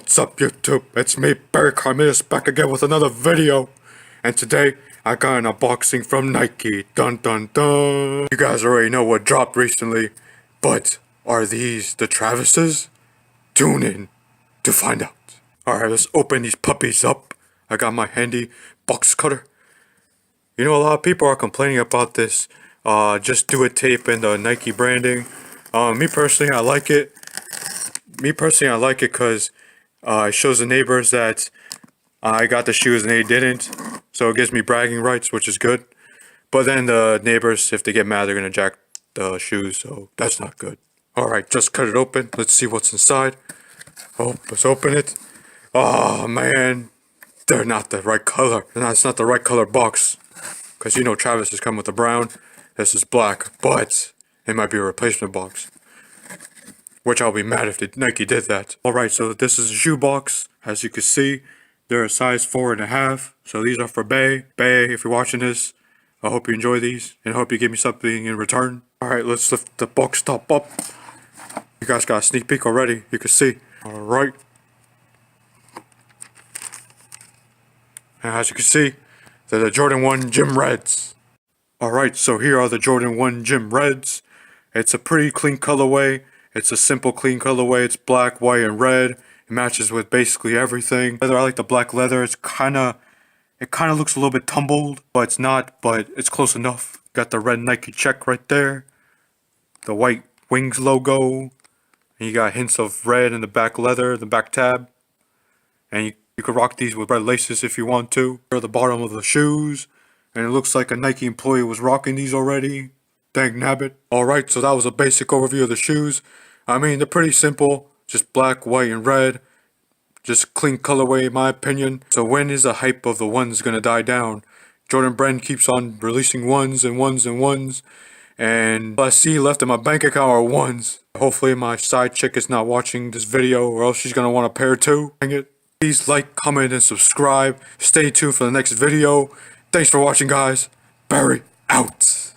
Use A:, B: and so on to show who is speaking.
A: What's up YouTube? It's me, Barry Carminis, back again with another video. And today, I got an unboxing from Nike. Dun dun dun. You guys already know what dropped recently, but are these the Travis's? Tune in to find out. Alright, let's open these puppies up. I got my handy box cutter. You know, a lot of people are complaining about this just do it tape and the Nike branding. Me personally, I like it. Because it shows the neighbors that I got the shoes and they didn't. So it gives me bragging rights, which is good. But then the neighbors, if they get mad, they're going to jack the shoes. So that's not good. Alright, just cut it open. Let's see what's inside. Oh, let's open it. Oh, man. They're not the right color. It's not the right color box. Because you know Travis is coming with the brown. This is black. But it might be a replacement box. Which I'll be mad if Nike did that. Alright, so this is a shoe box. As you can see, they're a size 4.5. So these are for Bay. Bay, if you're watching this, I hope you enjoy these. And I hope you give me something in return. Alright, let's lift the box top up. You guys got a sneak peek already. You can see. Alright. And as you can see, they're the Jordan 1 Gym Reds. Alright, so here are the Jordan 1 Gym Reds. It's a pretty clean colorway. It's a simple, clean colorway. It's black, white, and red. It matches with basically everything. I like the black leather. It kind of looks a little bit tumbled, but it's not. But it's close enough. Got the red Nike check right there. The white Wings logo. And you got hints of red in the back leather, the back tab. And you can rock these with red laces if you want to. Here are the bottom of the shoes. And it looks like a Nike employee was rocking these already. Dang nabbit. Alright, so that was a basic overview of the shoes. I mean, they're pretty simple. Just black, white, and red. Just clean colorway in my opinion. So when is the hype of the ones gonna die down? Jordan Brand keeps on releasing ones and ones and ones. And all I see left in my bank account are ones. Hopefully my side chick is not watching this video or else she's gonna want a pair too. Dang it. Please like, comment, and subscribe. Stay tuned for the next video. Thanks for watching, guys. Barry out.